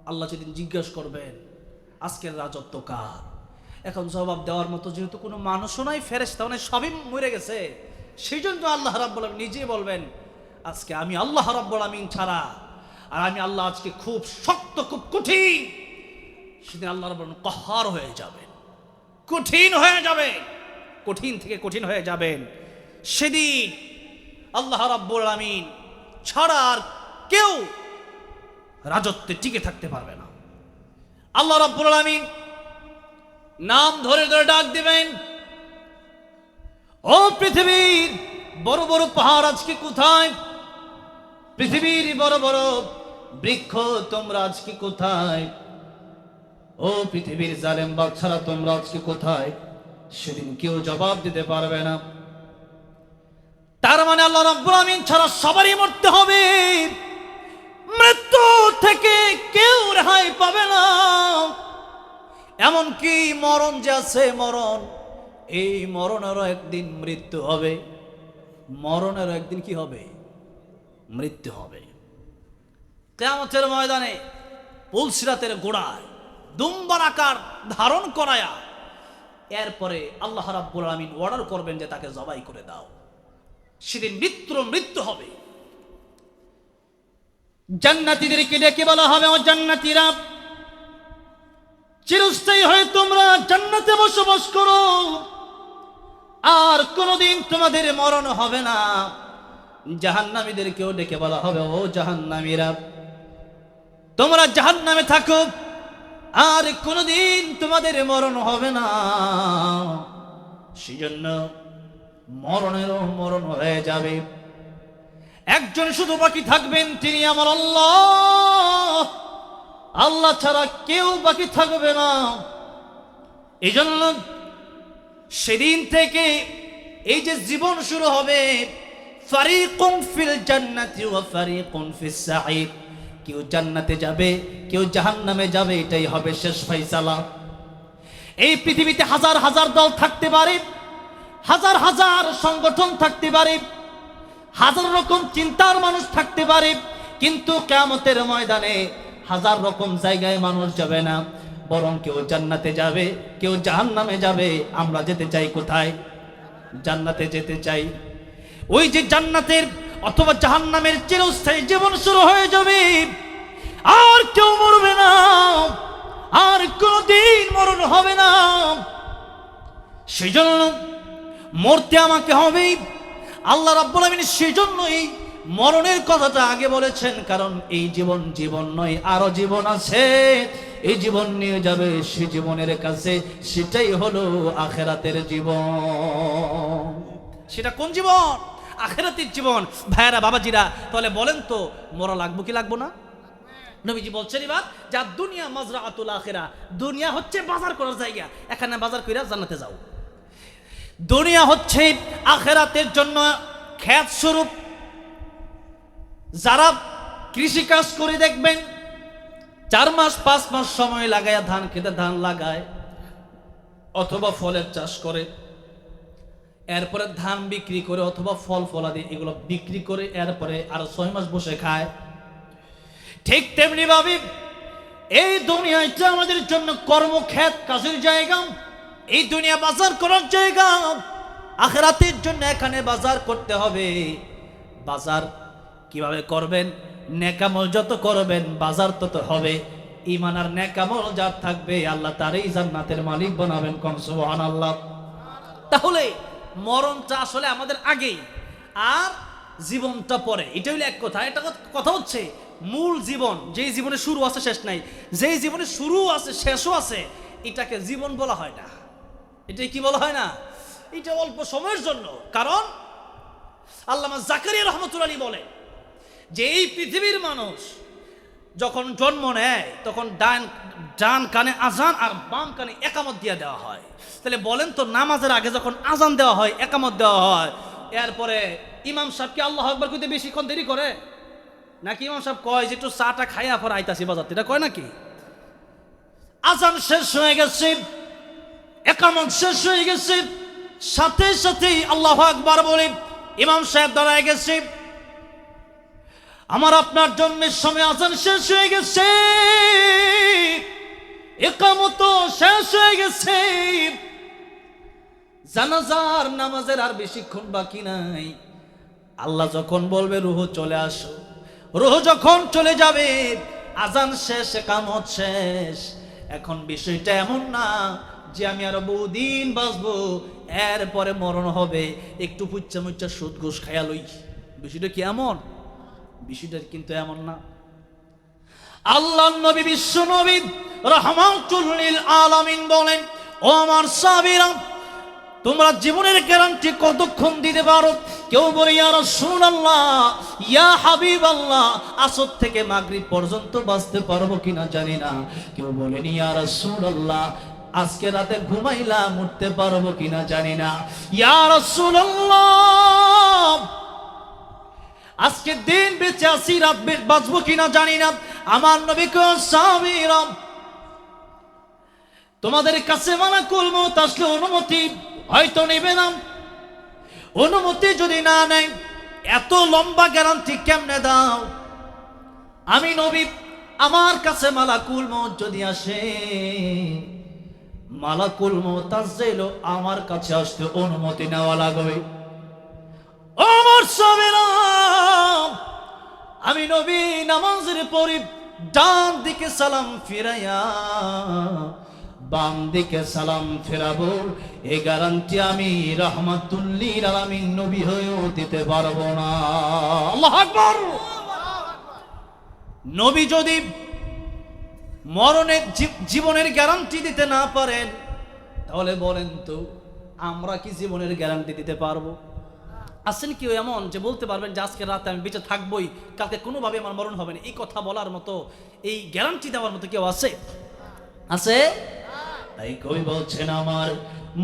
আল্লাহ যেদিন জিজ্ঞাসা করবেন আজকের রাজত্ব কার, এখন জবাব দেওয়ার মতো যেহেতু কোনো মানুষও নাই, ফেরেশতা মানে সবই মরে গেছে, সেই জন্য আল্লাহ রাব্বুল আমিন নিজে বলবেন আজকে আমি আল্লাহ রাব্বুল আমিন ছাড়া, আর আমি আল্লাহ আজকে খুব শক্ত, খুব কঠিন। সেদিন আল্লাহ রাব্বুল আমিন কাহ্হার হয়ে যাবেন, কঠিন হয়ে যাবে, কঠিন থেকে কঠিন হয়ে যাবেন। সেদিন আল্লাহ রাব্বুল আমিন ছাড়া আর কেউ রাজত্বে টিকে থাকতে পারবে না। আল্লাহ রাব্বুল আমিন নাম ধরে ধরে ডাক দিবেন, ও পৃথিবীর বড় বড় পাহাড় আজকে কোথায়? পৃথিবীর বড় বড় বৃক্ষ তোমরা আজকে কোথায়? ও পৃথিবীর জালেম বাদশারা তোমরা আজকে কোথায়? সেদিন কেউ জবাব দিতে পারবে না। তার মানে আল্লাহ রাব্বুল আমিন ছাড়া সবারই মরতে হবে, মৃত্যু থেকে কেউ রেহাই পাবে না। এমনকি মরণ যে আছে, মরণ, এই মরণেরও একদিন মৃত্যু হবে, মরণেরও একদিন কি হবে? মৃত্যু হবে। কিয়ামতের ময়দানে পুলসিরাতের গোড়ায় দুম্বার আকার ধারণ করায়া এরপরে আল্লাহ রাব্বুল আমিন অর্ডার করবেন যে তাকে জবাই করে দাও। সেদিন মৃত্যু হবে। জান্নাতীদেরকে ডেকে বলা হবে, ও জান্নাতীরা, চিরস্থায়ী হয়ে তোমরা জান্নাতে বসবাস করো, আর কোনোদিন তোমাদের মরণ হবে না। জাহান্নামীদেরকেও ডেকে বলা হবে, ও জাহান্নামীরা, তোমরা জাহান্নামে থাকো, আর কোনোদিন তোমাদের মরণ হবে না। সেজন্য মরণেরও মরণ হয়ে যাবে। একজন শুধু বাকি থাকবেন, তিনি আমার আল্লাহ। আল্লাহ ছাড়া কেউ বাকি থাকবে না। এই জন্য সেদিন থেকে এই যে জীবন শুরু হবে, ফারিকুন ফিল জান্নাতি ওয়া ফারিকুন ফিস সাঈর, কেউ জান্নাতে যাবে, কেউ জাহান্নামে যাবে, এটাই হবে শেষ ফয়সালা। এই পৃথিবীতে হাজার হাজার দল থাকতে পারে, হাজার হাজার সংগঠন থাকতে পারে, হাজার রকম চিন্তার মানুষ থাকতে পারে, কিন্তু কিয়ামতের ময়দানে হাজার রকম জায়গায় মানুষ যাবে না, বরং কেউ জান্নাতে যাবে, কেউ জাহান্নামে যাবে। আমরা যেতে চাই কোথায়? জান্নাতে যেতে চাই। ওই যে জান্নাতের অথবা জাহান্নামের চিরস্থায়ী জীবন শুরু হয়ে যাবে, আর কেউ মরবে না, আর কোনদিন মরণ হবে না। সেই জন্য মরতে আমাকে হবে। আল্লাহ রাব্বুল আমিন সেজন্য এই মরণের কথাটা আগে বলেছেন, কারণ এই জীবন জীবন নয়, আরো জীবন আছে। এই জীবন নিয়ে যাবে সে জীবনের কাছে, সেটাই হলো আখিরাতের জীবন। সেটা কোন জীবন? আখিরাতের জীবন। ভাইয়েরা, বাবাজিরা, তাহলে বলেন তো মরা লাগবো কি লাগবো না? নবীজি বলছেন এবার, যা দুনিয়া মাজরাআতুল আখিরা, দুনিয়া হচ্ছে বাজার করার জায়গা, এখানে বাজার কইরা জান্নাতে যাও। দুনিয়া হচ্ছে আখিরাতের জন্য ক্ষেত স্বরূপ। যারা কৃষি কাজ করে দেখবেন 4 মাস 5 মাস সময় লাগায় ধান খেতে ধান লাগায়, অথবা ফলের চাষ করে, এরপরে ধান বিক্রি করে অথবা ফল ফলাদি এগুলো বিক্রি করে এরপরে আরো 6 মাস বসে খায়। ঠিক তেমনি ভাবে এই দুনিয়াটা আমাদের জন্য কর্মক্ষেত, কাজের জায়গা। এই দুনিয়া বাজার করার জায়গা। আখিরাতের জন্য এখানে বাজার করতে হবে। বাজার কিভাবে করবেন? নেকামল যত করবেন বাজার তত হবে। ঈমান আর নেকামল যার থাকবে আল্লাহ তারই জান্নাতের মালিক বানাবেন। কোন সুবহানাল্লাহ। তাহলে মরণটা আসলে আমাদের আগেই, আর জীবনটা পরে। এটা হলো এক কথা। এটা কথা হচ্ছে মূল জীবন, যেই জীবনে শুরু আছে শেষ নাই, যেই জীবনে শুরু আছে শেষও আছে, এটাকে জীবন বলা হয় না। এটাই কি বলা হয় না? এটা অল্প সময়ের জন্য। কারণ আল্লামা জাকারিয়া রাহমাতুল্লাহ আলাইহি বলে যে এই পৃথিবীর মানুষ যখন জন্ম নেয় তখন ডান কানে আজান আর বাম কানে একামত দিয়ে দেওয়া হয়। তাহলে বলেন তো, নামাজের আগে যখন আজান দেওয়া হয়, একামত দেওয়া হয়, এরপরে ইমাম সাহেবকে আল্লাহু আকবার কইতে বেশিক্ষণ দেরি করে নাকি? ইমাম সাহেব কয় যে একটু চাটা খাইয়া পর আইতাছি বাজার, এটা কয় নাকি? আজান শেষ হয়ে গেছে, একামত শেষ হয়ে গেছে, সাথে সাথেই আল্লাহু আকবার বলে ইমাম সাহেব দাঁড়ায় গেছে, আমার আপনার জন্মের সময় আজান শেষ হয়ে গেছে, ইকামত শেষ হয়ে গেছে, জানাজার নামাজের আর বেশিক্ষণ বাকি নাই। আল্লাহ যখন বলবে রূহ চলে আসো, রূহ যখন চলে যাবে, আজান শেষ, ইকামত শেষ। এখন বিষয়টা এমন না যে আমি আরো বহুদিন বাঁচবো, এরপরে মরণ হবে, একটু পুচ্চা মুচ্চা সুদ ঘুষ খায়া লই। বিষয়টা কি এমন? বিষয়টা কিন্তু এমন না। আল্লাহ নবী, বিশ্ব নবী রাহমাতুল লিল আলামিন বলেন, ও আমার সাহাবীরা, তোমরা জীবনের গ্যারান্টি কতক্ষণ দিতে পারো? কেউ বলে ইয়া রাসূলুল্লাহ, ইয়া হাবিবাল্লাহ, আসর থেকে মাগরিব পর্যন্ত বাঁচতে পারবো কিনা জানি না। কেউ বলেন ইয়া রাসূলুল্লাহ, আজকে রাতে ঘুমাইলাম, উঠতে পারবো কিনা জানি না। ইয়া রাসূলুল্লাহ, আজকে দিন বেঁচে আছি, রাত বাঁচবো কিনা জানি না। আমার নবী কো, সাহাবীরা, তোমাদের কাছে মালাকুল মউত আসলে অনুমতি হয়তো নেবে না। অনুমতি যদি না নেয়, এত লম্বা গ্যারান্টি কেমনে দাও? আমি নবী, আমার কাছে মালাকুল মউত যদি আসে, মালাকুল মউত আসলেও আমার কাছে আসতে অনুমতি নেওয়া লাগবে। আমার সাহাবীরা, আমি নবী নামাজের পরে ডান দিকে সালাম ফিরাইয়া বাম দিকে সালাম ফেরাবো, এই গ্যারান্টি আমি রাহমাতুল লিল আলামিন নবী হয়েও দিতে পারবো না। আল্লাহু আকবার। নবী যদি মরণের জীবনের গ্যারান্টি দিতে না পারেন, তাহলে বলেন তো আমরা কি জীবনের গ্যারান্টি দিতে পারবো? আছেন কেউ এমন যে বলতে পারবেন যে আজকে রাতে আমি বেঁচে থাকবোই, কালকে কোনোভাবে আমার মরণ হবে না? এই কথা বলার মতো, এই গ্যারান্টি দেওয়ার মতো কেউ আছে? আছে? তাই কই বলছেন, আমার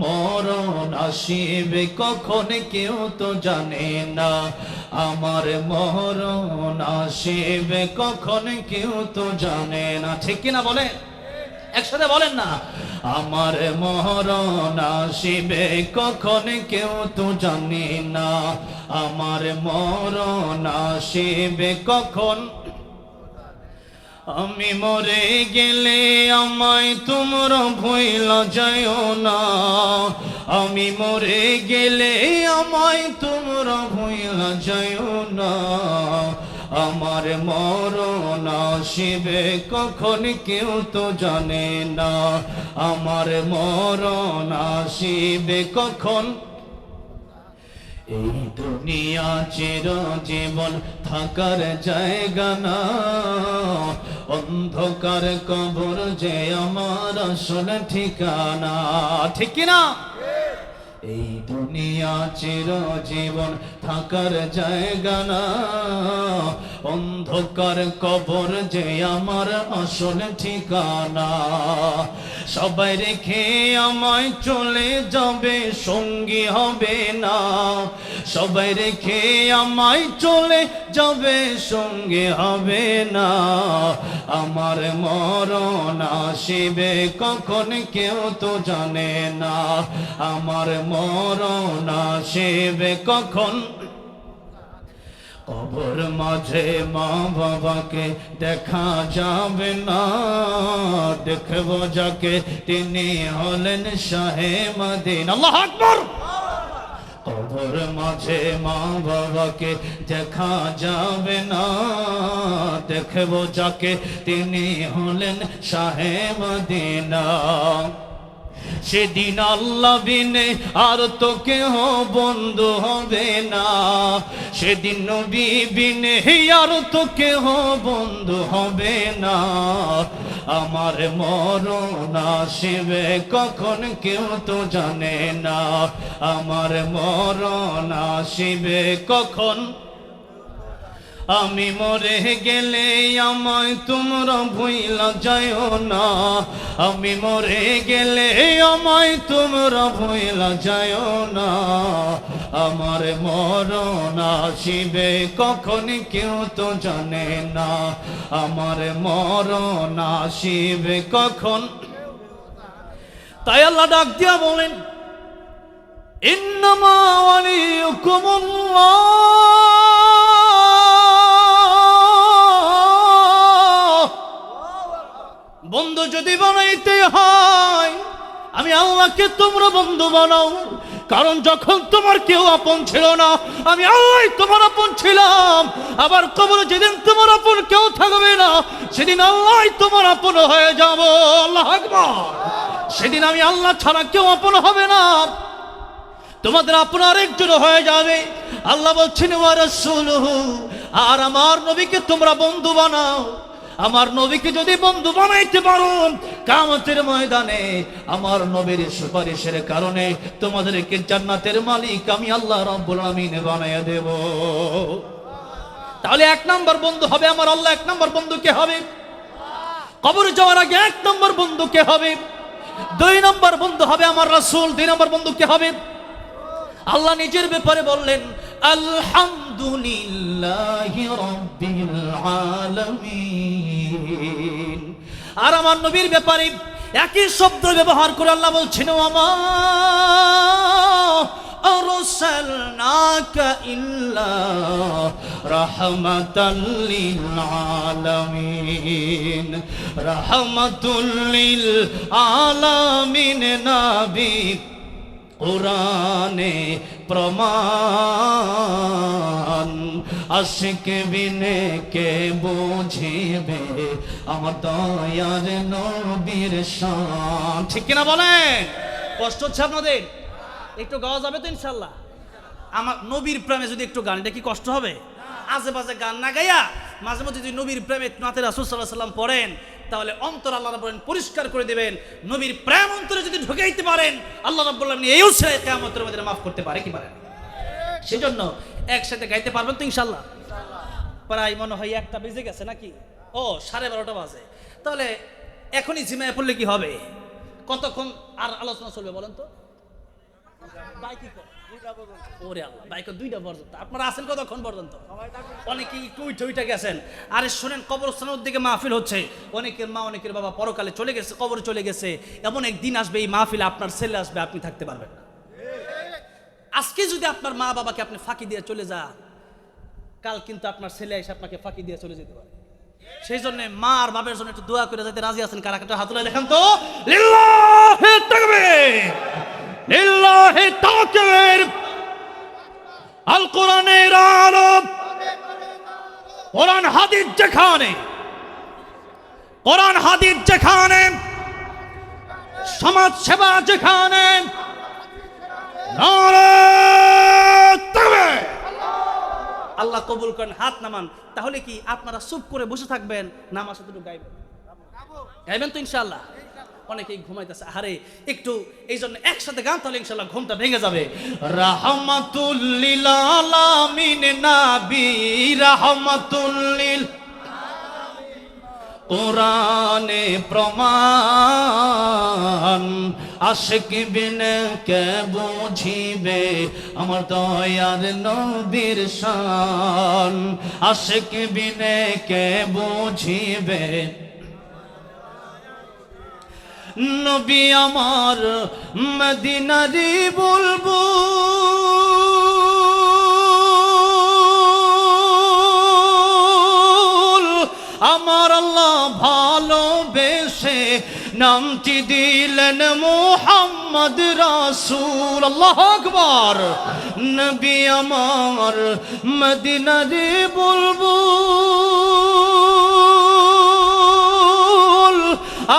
মরণ আসিবে কখন কেউ তো জানে না, আমার মরণ আসিবে কখন কেউ তো জানে না। ঠিক কিনা বলেন? একসাথে বলেন না, আমার মরণ আসিবে কখন কেউ তো জানে না, আমার মরণ আসিবে কখন। আমি মরে গেলে আমায় তোমরা ভুইলা যাইও না, আমি মরে গেলে আমায় তোমরা ভুইলা যাইও না, আমার মরণ আসিবে কখন কেউ তো জানে না, আমার মরণ আসিবে কখন। এই দুনিয়া চিরজীবন থাকার জায়গা না, অন্ধকার কবর যে আমার আসল ঠিকানা। ঠিক কিনা? এই দুনিয়া চিরজীবন থাকার জায়গা না, অন্ধকার কবর যে আমার আসল ঠিকানা। সবাই রেখে আমায় চলে যাবে, সঙ্গী হবে না, সবাই রেখে আমায় চলে যাবে, সঙ্গী হবে না, আমার মরণ আসিবে কখন কেউ তো জানে না, আমার মরণ আসিবে কখন। কবর মাঝে মা বাবাকে দেখা যাবে না, দেখবো যাকে তিনি হলেন শাহে মদিনা। আল্লাহু আকবার। কবর মাঝে মা বাবাকে দেখা যাবে না, দেখবো যাকে তিনি হলেন শাহে মদিনা। সেদিন আল্লাহ বিনে আর তো কেহ বন্ধু হবে না, সেদিন নবী বিনে আর তো কেহ বন্ধু হবে না, আমার মরণ আসিবে কখন কেউ তো জানে না, আমার মরণ আসিবে কখন। আমি মরে গেলে আমায় তোমরা ভুইলা যাইও না, আমি মরে গেলে আমায় তোমরা ভুইলা যাইও না, আমার মরণ আসিবে কখন কেউ তো জানে না, আমার মরণ আসিবে কখন। তাই আল্লাহ ডাক দিয়া বলেন, ইন্নামা ওয়ালিয়ুকুমুল্লাহ, বন্ধু যদি বানাইতে হয় আমি আল্লাহকে তোমরা বন্ধু বানাও। কারণ যখন তোমার কেউ আপন ছিল না, আমি আল্লাহ তোমার আপন ছিলাম। আবার কবরে যেদিন তোমার আপন কেউ থাকবে না, সেদিন আল্লাহ তোমার আপন হয়ে যাব। আল্লাহু আকবার। সেদিন আমি আল্লাহ ছাড়া কেউ আপন হবে না, তোমাদের আপন আরেকজন হয়ে যাবে। আল্লাহ বলছেন ওয়া রাসূলুহু, আর আমার নবীকে তোমরা বন্ধু বানাও। আমার নবীকে যদি বন্ধু বানাইতে পারো, কিয়ামতের ময়দানে আমার নবীর সুপারিশের কারণে তোমাদেরকে জান্নাতের মালিক আমি আল্লাহ রাব্বুল আলামিন বানায়া দেব। তাহলে এক নাম্বার বন্ধু হবে আমার আল্লাহ। এক নাম্বার বন্ধু কে হবে? কবরে যাওয়ার আগে এক নাম্বার বন্ধু কে হবে? দুই নাম্বার বন্ধু হবে আমার রাসূল। দুই নাম্বার বন্ধু কে হবে? আল্লাহ নিজের ব্যাপারে বললেন আলহামদুলিল্লাহি রাব্বিল আলামিন। আর আমার নবীর ব্যাপারে একই শব্দ ব্যবহার করে আল্লাহ বলছেন ওয়ামা আরসালনাকা ইল্লা রাহমাতাল লিল আলামিন। রাহমাতুল লিল আলামিন নবী কোরআনে প্রমাণ, আশিক বিনে কে বুঝিবে আমার দয়ার নবীর শান। ঠিক কিনা বলেন? কষ্ট হচ্ছে আপনাদের? একটু গাওয়া যাবে তো ইনশাল্লাহ? আমার নবীর প্রেমে যদি একটু গান, এটা কি কষ্ট হবে? আজে বাজে গান না গাইয়া মাঝে মধ্যে যদি নবীর প্রেমে নাতে রাসূল সাল্লাল্লাহু আলাইহি ওয়াসাল্লাম পড়েন, তাহলে অন্তর আল্লাহ রাব্বুল আলামিন পরিষ্কার করে দিবেন। নবীর প্রেম অন্তরে যদি ঢুকাইতে পারেন, আল্লাহ রাব্বুল আলামিন এই উসিলায় কিয়ামতের মধ্যে maaf করতে পারে কি পারে না? সেজন্য একসাথে গাইতে পারবেন তো ইনশাআল্লাহ? প্রায় মনে হয় 1টা বেজে গেছে নাকি? ও 12:30 বাজে। তাহলে এখনই জিমায় পড়লে কি হবে? কতক্ষণ আর আলোচনা চলবে বলেন তো? বাইকে ওরে আল্লাহ, বাইকে 2টা পর্যন্ত। আপনারা আছেন কতক্ষণ পর্যন্ত? অনেকেই একটু উঠে গেছেন। আরে শোনেন, কবরস্থানের দিকে মাহফিল হচ্ছে। অনেকের মা অনেকের বাবা পরকালে চলে গেছে, কবরে চলে গেছে। এমন একদিন আসবে এই মাহফিলে আপনার ছেলে আসবে, আপনি থাকতে পারবেন না। আজকে যদি আপনার মা বাবাকে আপনি ফাঁকি দিয়ে চলে যান, কাল কিন্তু আপনার ছেলে এসে আপনাকে ফাঁকি দিয়ে চলে যেতে পারে। সেই জন্য মা আর বাবার জন্য একটু দোয়া করে যাতে রাজি আছেন। কারা কাটা হাত তুলে দেখান তো। লিল্লাহি তাকবীর, লিল্লাহি তাকবীর। আল কোরআনের আলো, কোরআন হাদিস যেখানে, কোরআন হাদিস যেখানে, সমাজ সেবা যেখানে, নারে তাকবীর। আল্লাহ কবুল করেন। হাত নামান। তাহলে কি আপনারা চুপ করে বসে থাকবেন না আমার সাথে একটু গাইবেন? গাইবেন তো ইনশাআল্লাহ? অনেকেই ঘুমাইতেছে। আরে একটু এই জন্য একসাথে গান, তাহলে ইনশাআল্লাহ ঘুমটা ভেঙে যাবে। রাহমাতুল লিল আলামিন নবী, রাহমাতুল লিল কোরআনে প্রমাণ, আশিক বিনে কে বুঝিবে আমার দয়ার নবীর শান। আশিক বিনে কে বুঝিবে নবী আমার মদিনারি বুলবুল। আমার আল্লাহ ভালোবেসে নামটি দিলেন মুহাম্মদ রাসূল। আল্লাহু আকবার। নবী আমার মদিনারি বুলবুল।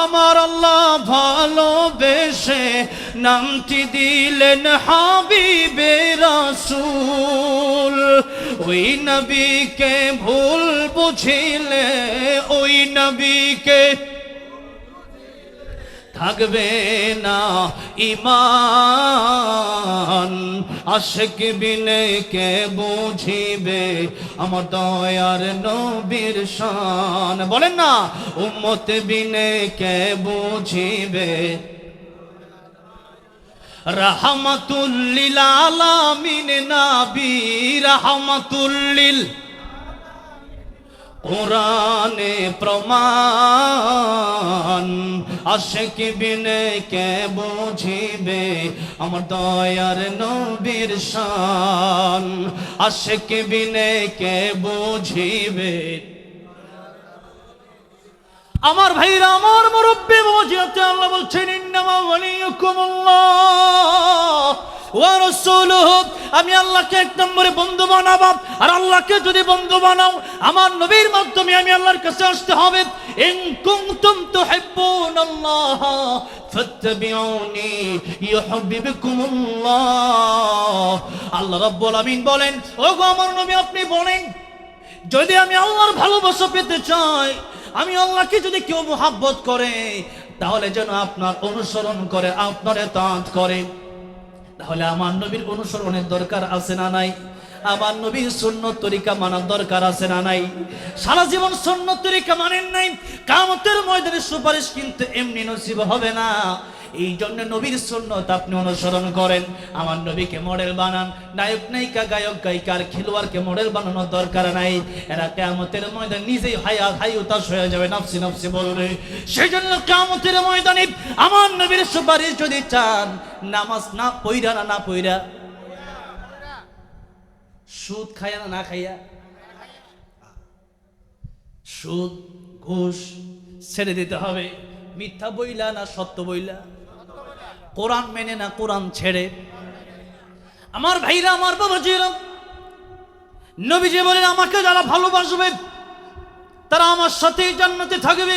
আমার আল্লাহ ভালোবেসে নামটি দিলেন হাবিবে রাসূল। ওই নবীকে ভুল বুঝিলে, ওই নবীকে থাকবে না ঈমান। আশিক বিনে কে বুঝিবে আমার দয়ার নবীর শান। বলেন না, উম্মত বিনে কে বুঝিবে। রাহমাতুল লিল আলামিন নবী, রাহমাতুল লিল কোরআনে প্রমাণ, আশিক বিনে কে বুঝিবে আমার দয়ার নবীর শান, আশিক বিনে কে বুঝিবে। আমার ভাইরা, আমার মুরব্বি বুঝিয়াতে আল্লাহ বলছেন ইন্নামা ওয়ালিয়ুকুমুল্লাহ ওয়া রাসূলুহু, আমি আল্লাহকে এক নম্বরে বন্ধু বানাবো। আর আল্লাহকে যদি বন্ধু বানাও, আমার নবীর মাধ্যমে আমি আল্লাহর কাছে আসতে হবে। ইন কুনতুম তুহিব্বুনাল্লাহ ফাত্তাবিউনি ইউহিব্বুকুমুল্লাহ। আল্লাহ রাব্বুল আমিন বলেন, ওগো আমার নবী আপনি বলেন, যদি আমি আল্লাহর ভালোবাসা পেতে চাই, আমি আল্লাহকে যদি কেউ মুহাব্বত করে, তাহলে যেন আপনার অনুসরণ করে, আপনার ইতাআত করে। তাহলে আমার নবীর অনুসরণের দরকার আছে না নাই? আমার নবীর সুন্নত তরিকা মানার দরকার আছে না নাই? সারা জীবন সুন্নত তরিকা মানেন নাই, কিয়ামতের ময়দানে সুপারিশ কিন্তু এমনি নসিব হবে না। এই জন্য নবীর সুন্নত আপনি অনুসরণ করেন, আমার নবীকে মডেল বানান। নায়ক নায়িকা, গায়ক গায়িকার, খেলোয়াড়কে মডেল বানানোর দরকার নাই। এরা কিয়ামতের ময়দানে নিজেই হাই উতাস হয়ে যাবে, নফসি নফসি বলবে। সেই জন্য কিয়ামতের ময়দানে আমার নবীর সুপারিশ যদি চান, নামাজ না পইরা না পইরা, সুদ খাইয়া না খাইয়া, সুদ ঘুষ ছেড়ে দিতে হবে। মিথ্যা বইলা না সত্য বইলা, কোরআন মেনে না কোরআন ছেড়ে। আমার ভাইরা, আমার বাবাজিরা, নবীজি বলেন আমাকে যারা ভালোবাসবে তারা আমার সাথে জান্নাতে থাকবে।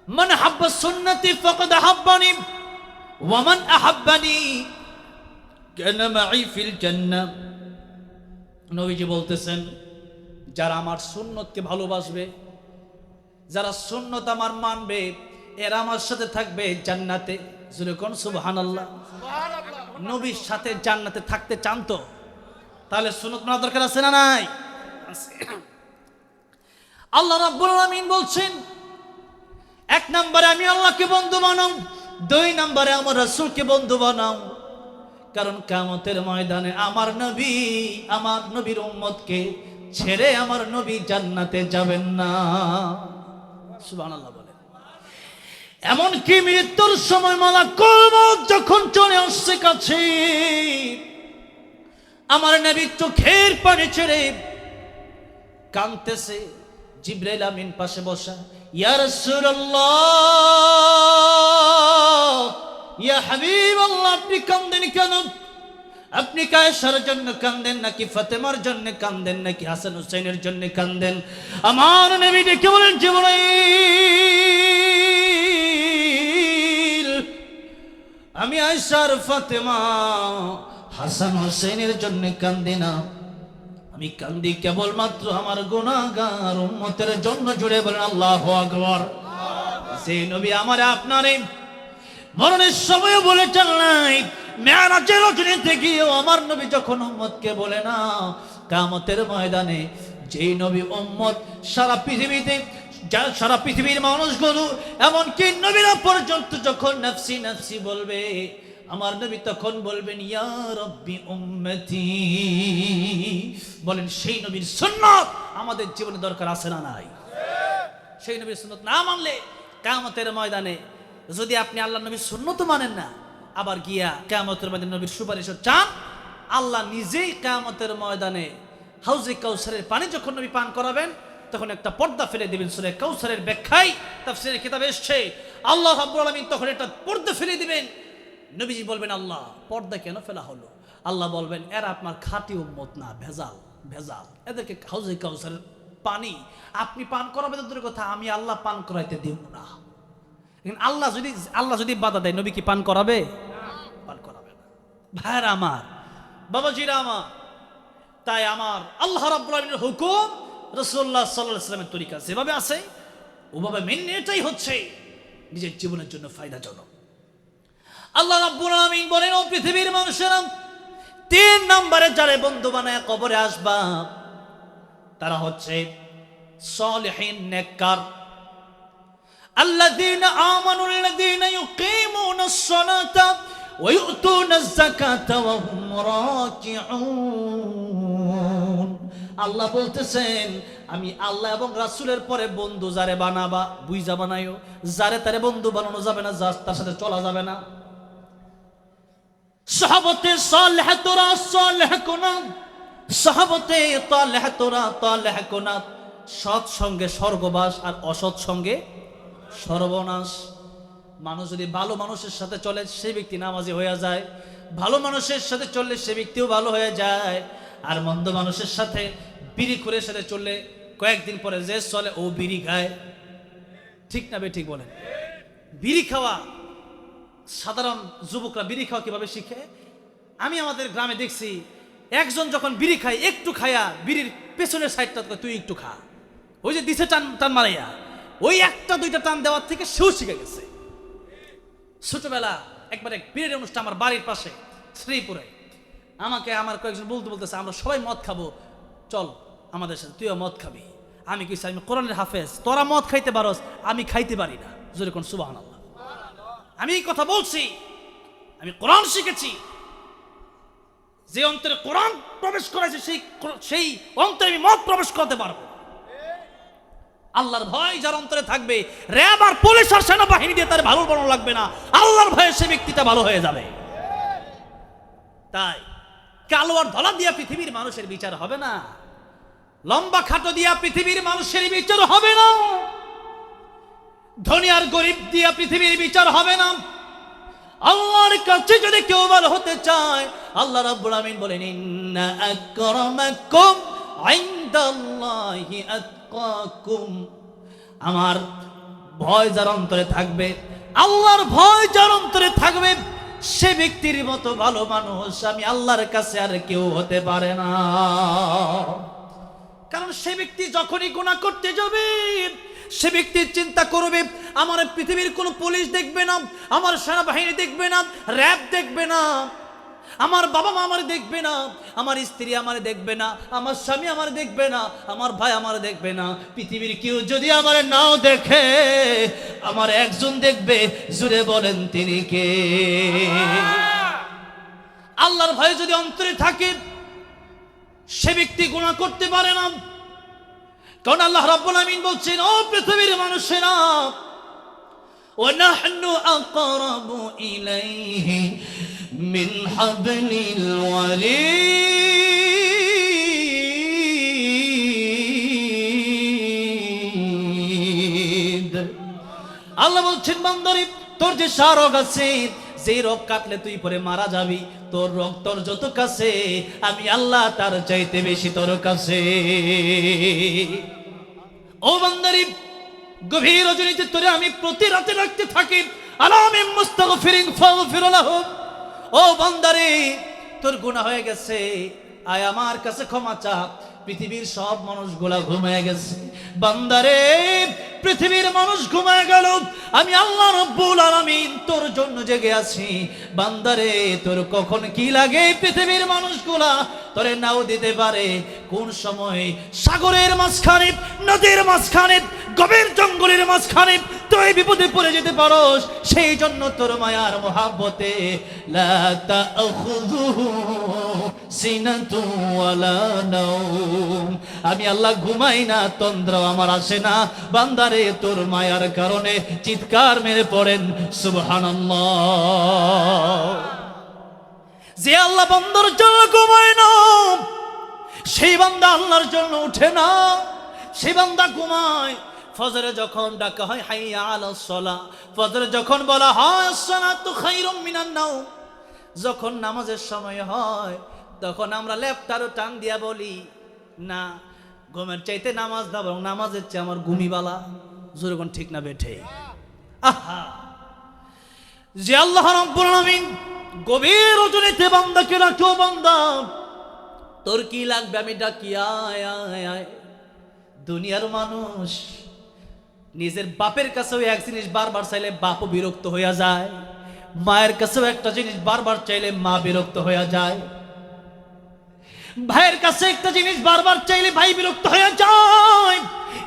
মান হাব্বা সুন্নতি ফাকাদ হাব্বানি ওয়া মান আহাব্বানি কানা মাই ফিল জান্নাহ। নবীজি বলতেছেন, যারা আমার সুন্নতকে ভালোবাসবে, যারা সুন্নত আমার মানবে, এরা আমার সাথে থাকবে জান্নাতে। জোরে কোন সুবহানাল্লাহ। নবীর সাথে জান্নাতে থাকতে চান তো? তাহলে সুন্নত মানার দরকার আছে না নাই? আল্লাহ রাব্বুল আলামিন বলছেন, এক নম্বরে আমি আল্লাহকে বন্ধু বানাও, দুই নম্বরে আমার রাসূলকে বন্ধু বানাও। কারণ কিয়ামতের ময়দানে আমার নবীর উম্মতকে ছেড়ে আমার নবী জান্নাতে যাবেন না। সুবহানাল্লাহ বলেন। এমনকি মৃত্যুর সময় মালাকুল মউত যখন চলে আসছে কাছে, আমার নবী চোখের পানি ছেড়ে কাঁদতেছে। জিবরাইল আমিন পাশে বসা, ইয়া রাসূলুল্লাহ, ইয়া হাবিবাল্লাহ, আপনি কাঁদেন কেন? আপনি কি আয়েশার জন্য কাঁদেন, নাকি ফাতেমার জন্য কাঁদেন, নাকি হাসান হুসাইনের জন্য কাঁদেন? আমার নবী ডেকে বলেন, জিবরাইল, আমি আয়েশার, ফাতেমা, হাসান হুসাইনের জন্য কাঁদি না, আমি কান্দি কেবলমাত্র আমার গুনাহগার উম্মতের জন্য। জুড়ে বলেন আল্লাহু আকবার। যে নবী আমার আপনারে মরণের সময় বলে চাল নাই, মেরাজের রজনীতে গিয়েও আমার নবী যখন উম্মতকে বলে না, কিয়ামতের ময়দানে যেই নবী উম্মত সারা পৃথিবীর মানুষগুলো, এমনকি নবীরা পর্যন্ত যখন নফসি নফসি বলবে, আমার নবী তখন বলবেন ইয়া রাব্বি উম্মতি। বলেন, সেই নবীর সুন্নাত আমাদের জীবনে দরকার আছে না নাই? সেই নবীর সুন্নাত না মানলে কিয়ামতের ময়দানে, যদি আপনি আল্লাহর নবীর সুন্নাত মানেন না, আবার গিয়া কিয়ামতের ময়দানে নবীর সুপারিশ চান, আল্লাহ নিজেই কিয়ামতের ময়দানে হাউজে কাউসারের পানি যখন নবী পান করাবেন, তখন একটা পর্দা ফেলে দিবেন। সূরা কাউসারের ব্যাখ্যায় তাফসীরের কিতাবে এসেছে, আল্লাহ রাব্বুল আলামিন তখন একটা পর্দা ফেলে দিবেন। নবীজি বলবেন, আল্লাহ পর্দা কেন ফেলা হলো? আল্লাহ বলবেন, এরা আপনার খাঁটি উম্মত না, ভেজাল, এদেরকে হাউজে কাউসারের পানি আপনি পান করাবেন দূরের কথা, আমি আল্লাহ পান করাইতে দেব না। আল্লাহ যদি বাধা দেয়, নবী কি পান করাবে? পান করাবে না। ভাইরা আমার, বাবাজিরা আমার, তাই আমার আল্লাহ রাব্বুল আলামিনের হুকুম, রাসূলুল্লাহ সাল্লাল্লাহু আলাইহি ওয়াসাল্লামের তরিকা যেভাবে আছে ওভাবে মেনে এটাই হচ্ছে নিজের জীবনের জন্য ফায়দাজনক। আল্লাহ রাব্বুল আলামিন বলেন, ও পৃথিবীর মানুষেরা, 3 নম্বরে যারা বন্ধু বানায় কবরে আসবা, তারা হচ্ছে সালিহিন, নেককার। আল্লাযীনা আমানু আল্লাযীনা ইউকিমুনাস সালাতা ওয়া ইউতুনাজ যাকাতা ওয়া হুম রাকিউন। আল্লাহ বলতেছেন আমি আল্লাহ এবং রাসূলের পরে বন্ধু যারে বানাবা বুইজা বানাইও, যারে তারে বন্ধু বানানো যাবে না, তার সাথে চলা যাবে না। সাহাবতে সালেহ তোরা সালেহ কোনা, সাহাবতে তালেহ তোরা তালেহ কোনা। সৎ সঙ্গে স্বর্গবাস আর অসৎ সঙ্গে সর্বনাশ। মানুষ যদি ভালো মানুষের সাথে চলে সেই ব্যক্তি নামাজি হয়ে যায়, ভালো মানুষের সাথে চললে সে ব্যক্তিও ভালো হয়ে যায়। আর মন্দ মানুষের সাথে বিড়ি করে সাথে চললে কয়েকদিন পরে যে চলে ও বিড়ি খায়। ঠিক না বে ঠিক বলেন? বিড়ি খাওয়া, সাধারণ যুবকরা বিড়ি খাওয়া কিভাবে শিখে? আমি আমাদের গ্রামে দেখছি একজন যখন বিড়ি খায় একটু খায়া বিড়ির পেছনের সাইডটা তুই একটু খা, ওই যে দিছে টান টান মারাইয়া, ওই একটা দুইটা টান দেওয়ার থেকে সেও শিখে গেছে। ছোটবেলা একবার এক বিয়ের অনুষ্ঠান আমার বাড়ির পাশে শ্রীপুরে, আমাকে আমার কয়েকজন বলতেছে আমরা সবাই মদ খাবো, চল আমাদের সাথে, তুইও মদ খাবি। আমি কিছু, আমি কোরআনের হাফেজ, তোরা মদ খাইতে পারস, আমি খাইতে পারি না। জোরে কোন সুবহানাল্লাহ। আমি এই কথা বলছি, আমি কোরআন শিখেছি, যে অন্তরে কোরআন প্রবেশ করেছে সেই অন্তরে আমি মদ প্রবেশ করতে পারবো। আল্লাহর ভয় যার অন্তরে থাকবে, র্যাব আর পুলিশ আর সেনাবাহিনী দিয়ে তার ভালো বানানো লাগবে না, আল্লাহর ভয়ে সে ব্যক্তিটা ভালো হয়ে যাবে। তাই কালো আর ধলা দিয়া পৃথিবীর মানুষের বিচার হবে না, লম্বা খাটো দিয়া পৃথিবীর মানুষের বিচার হবে না, ধনী আর গরিব দিয়া পৃথিবীর বিচার হবে না। আল্লাহর কাছে যদি কেউ ভালো হতে চায়, আল্লাহ রাব্বুল আমিন বলেন ইন্না আকরামাকুম ইনদাল্লাহি আতকাকুম। আমার ভয় যার অন্তরে থাকবে, আল্লাহর ভয় যার অন্তরে থাকবে, সে ব্যক্তির মতো ভালো মানুষ আমি আল্লাহর কাছে আর কেউ হতে পারে না। কারণ সে ব্যক্তি যখনই গুনাহ করতে যাবে, সে ব্যক্তি চিন্তা করবে আমার পৃথিবীর কোনো পুলিশ দেখবে না, আমার সেনাবাহিনী দেখবে না, র্যাব দেখবে না, আমার বাবা মা আমার দেখবে না, আমার স্ত্রী আমার দেখবে না, আমার স্বামী আমার দেখবে না, আমার ভাই আমার দেখবে না। পৃথিবীর কেউ যদি আমার নাও দেখে, আমার একজন দেখবে, জুড়ে বলেন তিনি কে? আল্লাহর ভয় যদি অন্তরে থাকে, সে ব্যক্তি গুনাহ করতে পারে না। কারণ আল্লাহ রাব্বুল আমিন বলছেন ও পৃথিবীর মানুষেরা, ওয়ানাহনু আকরাবু ইলাইহি মিন হাবলিল ওয়ারিদ। আল্লাহ বলছেন বান্দারে, তোর যে রোগ আছে, যে রোগ কাটলে তুই পরে মারা যাবি, তোর রোগ তোর যত কাছে, আমি আল্লাহ তার চাইতে বেশি তোর কাছে। ও বান্দারে, গভীর রজনীতে তোরে আমি প্রতি রাতে রাখতে থাকি, আলামিন মুস্তাগফিরিন ফাগফির লাহুম। ও বান্দারে, তোর গুনাহ হয়ে গেছে, আয় আমার কাছে ক্ষমা চা। পৃথিবীর সব মানুষগুলা ঘুমিয়ে গেছে, বান্দারে পৃথিবীর মানুষ ঘুমিয়ে গেল, আমি আল্লাহ রাব্বুল আলামিন তোর জন্য জেগে আছি। বান্দারে, তোর কখন কি লাগে পৃথিবীর মানুষগুলা তোরে নাও দিতে পারে। কোন সময় সাগরের মাঝখানে, নদীর মাঝখানে, গভীর জঙ্গলের মাঝখানে তুই বিপদে পড়ে যেতে পারোস, সেই জন্য তোর মায়ার মোহাব্বতে লা তাখুযুহু সিনাতু ওয়ালা নাওম। আমি আল্লাহ ঘুমাই না, তন্দ্রা আমার আসে না। বান্দারে, তোর মায়ার কারণে চিৎকার মেরে পড়েন সুবহানাল্লাহ। যে আল্লাহ বান্দার জন্য ঘুমায় না, সেই বান্দা আল্লাহর জন্য উঠে না, সেই বান্দা ঘুমায়। ফজরে যখন ডাকা হয় হাইয়া আলাস সালাহ, ফজরে যখন বলা হয় আসসালাতু খায়রুম মিনান নাওম, যখন নামাজের সময় হয় তখন আমরা লেপটারও টান দিয়া বলি না, ঘুমের চাইতে নামাজ না, বরং নামাজের চেয়ে আমার ঘুমি বালা। জোরে কোন ঠিক না বেঠে? আহা, যে আল্লাহ রাব্বুল আলামিন গভীর রজনীতে বান্দাকে রাখো, বান্দা তোর কি লাগবে আমি ডাকি আয় আয় আয়। দুনিয়ার মানুষ নিজের বাপের কাছেও এক জিনিস বারবার চাইলে বাপও বিরক্ত হইয়া যায়, মায়ের কাছেও একটা জিনিস বারবার চাইলে মা বিরক্ত হইয়া যায়, ভাইয়ের কাছে একটা জিনিস বারবার চাইলে ভাই বিরক্ত হইয়া যায়,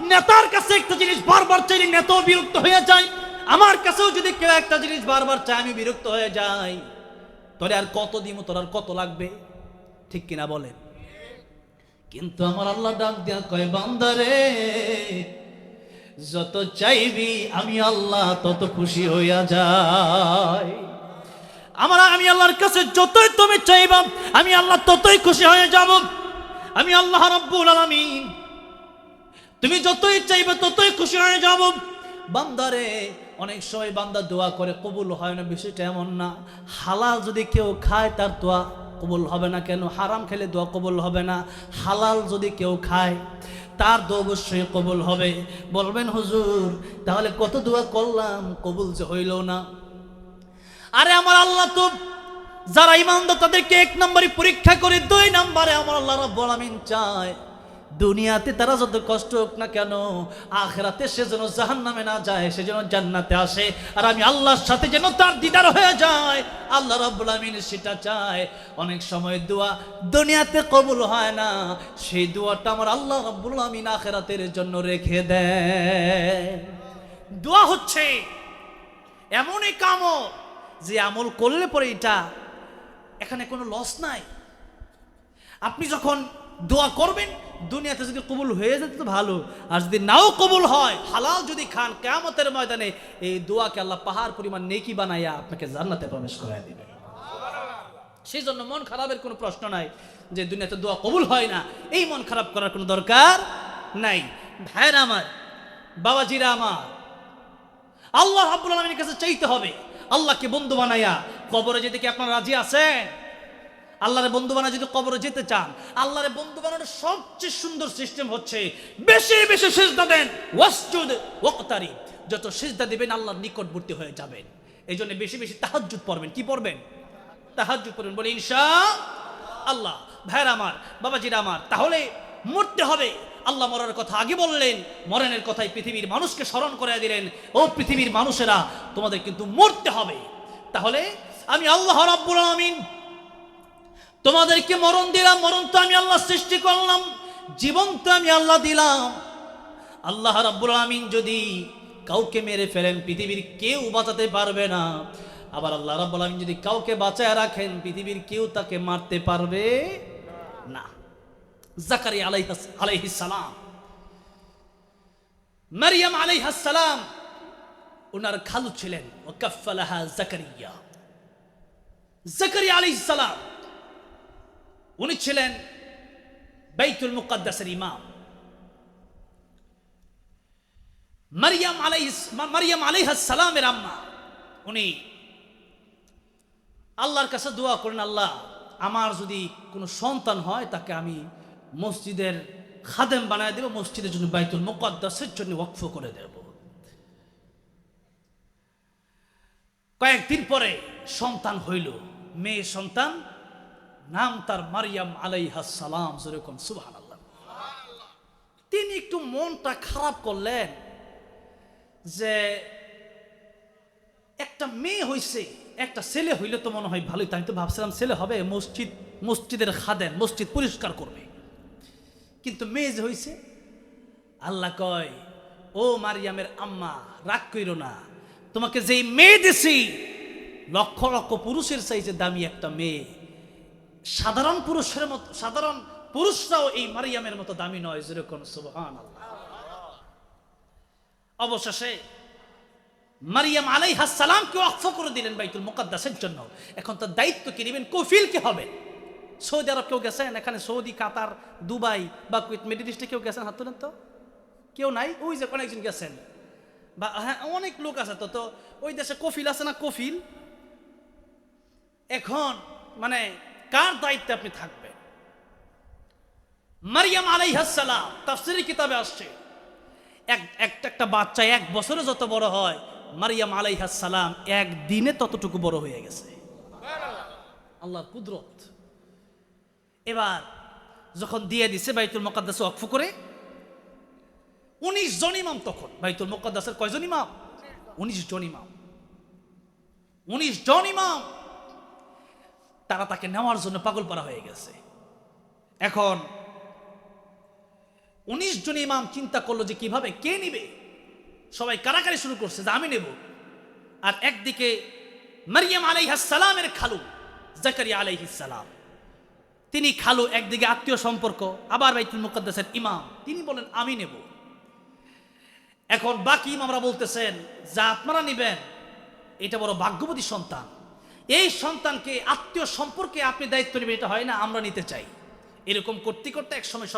নেতার কাছে একটা জিনিস বারবার চাইলে নেতাও বিরক্ত হইয়া যায়। আমার কাছেও যদি কেউ একটা জিনিস বারবার চায় আমি বিরক্ত হয়ে যাই। তোরে আর কত দিমু, তোর আর কত লাগবে? ঠিক কিনা বলেন? কিন্তু আমার আল্লাহ ডাক দিয়া কয় বান্দারে, যত চাইবি আমি আল্লাহ তত খুশি হইয়া যাই। আমি আল্লাহর কাছে যতই তুমি চাইবা আমি আল্লাহ ততই খুশি হয়ে যাব। আমি আল্লাহ রাব্বুল আলামিন, তুমি যতই চাইবে ততই খুশি হয়ে যাব। বান্দারে, অনেক সময় বান্দা দোয়া করে কবুল হয় না, বিষয়টা এমন না। হালাল যদি কেউ খায় তার দোয়া কবুল হবে না কেন? হারাম খেলে দোয়া কবুল হবে না। হালাল যদি কেউ খায় তার দোয়া অবশ্যই কবুল হবে। বলবেন হুজুর, তাহলে কত দোয়া করলাম কবুল যে হইল না? আরে আমার আল্লাহ তো যারা ইমানদার তাদেরকে 1 নম্বরে পরীক্ষা করে, 2 নম্বরে আমার আল্লাহ রাব্বুল আলামিন চায় দুনিয়াতে তারা যত কষ্ট হোক না কেন, আখিরাতে সে যেন জাহান্নামে না যায়, সে যেন জান্নাতে আসে, আর আমি আল্লাহর সাথে যেন তার দিদার হয়ে যায়। আল্লাহ রাব্বুল আলামিন সেটা চায়। অনেক সময় দোয়া দুনিয়াতে কবুল হয় না, সেই দোয়াটা আমার আল্লাহ রাব্বুল আলামিন আখিরাতের জন্য রেখে দেয়। দোয়া হচ্ছে এমন এক আমল যে আমল করলে পরে এখানে কোনো লস নাই। আপনি যখন দোয়া করবেন দুনিয়াতে যদি কবুল হয়ে যেত তো ভালো, আর যদি নাও কবুল হয়, হালাল যদি খান, কিয়ামতের ময়দানে এই দোয়াকে আল্লাহ পাহাড় পরিমাণ নেকি বানাইয়া আপনাকে জান্নাতে প্রবেশ করায় দিবে। সেই জন্য মন খারাপের কোনো প্রশ্ন নাই যে দুনিয়াতে দোয়া কবুল হয় না, এই মন খারাপ করার কোনো দরকার নাই। ভাইরা আমার, বাবাজিরা আমার, আল্লাহ রাব্বুল আলামিনের কাছে চাইতে হবে। আল্লাহকে বন্ধু বানাইয়া কবরে যেতে কি আপনারা রাজি আছেন? আল্লাহরে বন্ধু বানায় যদি কবরে যেতে চান, আল্লাহরে বন্ধু বানানোর সবচেয়ে সুন্দর সিস্টেম হচ্ছে বেশি বেশি সিজদা দেন, ওয়াসজুদ ওয়াকতারি। যত সিজদা দিবেন আল্লাহর নিকটবর্তী হয়ে যাবেন। এই জন্য বেশি বেশি তাহাজ্জুদ পড়বেন। কি পড়বেন? তাহাজ্জুদ পড়বেন, বলে ইনশাআল্লাহ। ভাইরা আমার, বাবাজিরা আমার, তাহলে মরতে হবে। আল্লাহ মরার কথা আগে বললেন, মরণের কথাই পৃথিবীর মানুষকে স্মরণ করে দিলেন। ও পৃথিবীর মানুষেরা, তোমাদের কিন্তু মরতে হবে। তাহলে আমি আল্লাহ রাব্বুল আলামিন তোমাদেরকে মরণ দিলাম। মরণ তো আমি আল্লাহ সৃষ্টি করলাম, জীবন তো আমি আল্লাহ দিলাম। আল্লাহ রাব্বুল আলামিন যদি কাউকে মেরে ফেলেন পৃথিবীর কেউ বাঁচাতে পারবে না। আবার আল্লাহ রাব্বুল আলামিন যদি কাউকে বাঁচায় রাখেন পৃথিবীর কেউ তাকে মারতে পারবে না। জাকারিয়া আলাইহিস সালাম, মারিয়াম আলাইহিস সালাম ওনার খালু ছিলেন। ওয়াকাফালাহা জাকারিয়া। জাকারিয়া আলাইহিস সালাম উনি ছিলেন বাইতুল মুকাদ্দাসের ইমাম। মারিয়াম আলাইহিস সালামের আম্মা, উনি আল্লাহর কাছে দোয়া করেন, আল্লাহ আমার যদি কোনো সন্তান হয় তাকে আমি মসজিদের খাদেম বানায় দেব, মসজিদের জন্য বাইতুল মুকাদ্দাসের জন্য ওয়াকফ করে দেব। কয়েকদিন পরে সন্তান হইল, মেয়ে সন্তান, নাম তার মারিয়াম আলাইহিস সালাম। যেরকম সুবহানাল্লাহ। তিনি একটু মনটা খারাপ করলেন যে একটা মেয়ে হইছে, একটা ছেলে হইলে তো মনে হয় ভালোই। আমি তো ভাবছিলাম ছেলে হবে, মসজিদের খাদেম, মসজিদ পরিষ্কার করবে, কিন্তু মেয়ে যে হইছে। আল্লাহ কয়, ও মারিয়ামের আম্মা, রাগ কইরো না, তোমাকে যেই মেয়ে দিছি লক্ষ লক্ষ পুরুষের চাইতে দামি একটা মেয়ে। সাধারণ পুরুষের মতো, সাধারণ পুরুষরাও এই মারিয়ামের মতো দামি নয়। যেরকম সুবহানাল্লাহ। অবশেষে মারিয়াম আলাইহিস সালামকে ওয়াকফ করে দিলেন বাইতুল মুকাদ্দাসের জন্য। এখন তার দায়িত্ব কি নেবেন? কফিল কে হবে? সৌদি আরব কেউ গেছেন? এখানে সৌদি, কাতার, দুবাই বা কুয়েত, মিডল ইস্টে কেউ গেছেন? হাত তোলেন তো। কেউ নাই? ওই যে অনেকজন গেছেন, বা হ্যাঁ অনেক লোক আছে। তো ওই দেশে কফিল আছে না? কফিল। এখন মানে কার দায়িত্বে আপনি থাকবেন? মারিয়াম আলাইহিস সালাম, তাফসীরের কিতাবে আসছে একটা বাচ্চা 1 বছরে যত বড় হয়, মারিয়াম আলাইহিস সালাম একদিনে ততটুকু বড় হয়ে গেছে। আল্লাহর কুদরত। এবার যখন দিয়ে দিছে বাইতুল মুকাদ্দাস ওয়াকফ করে, 19 জন ইমাম তখন বাইতুল মুকাদ্দাসের। কয়জন ইমাম? 19 জন ইমাম। 19 জন ইমাম তারা তাকে নেওয়ার জন্য পাগল পারা হয়ে গেছে। এখন 19 জন ইমাম চিন্তা করলো যে কিভাবে, কে নিবে। সবাই কারাকারি শুরু করছে যে আমি নেব। আর একদিকে মারিয়াম আলাইহিস সালামের খালু জাকারিয়া আলাইহিস সালাম, তিনি খালু, একদিকে আত্মীয় সম্পর্ক, আবার বাইতুল মুকাদ্দাসের ইমাম, তিনি বলেন আমি নেব। এখন বাকি ইমামরা বলতেছেন যা আপনারা নেবেন এটা বড় ভাগ্যবতী সন্তান, এই সন্তানকে আত্মীয় সম্পর্কে আপনি দায়িত্ব নেবেন, এটা হয় না, আমরা নিতে চাই। এরকম করতে করতে এক সময়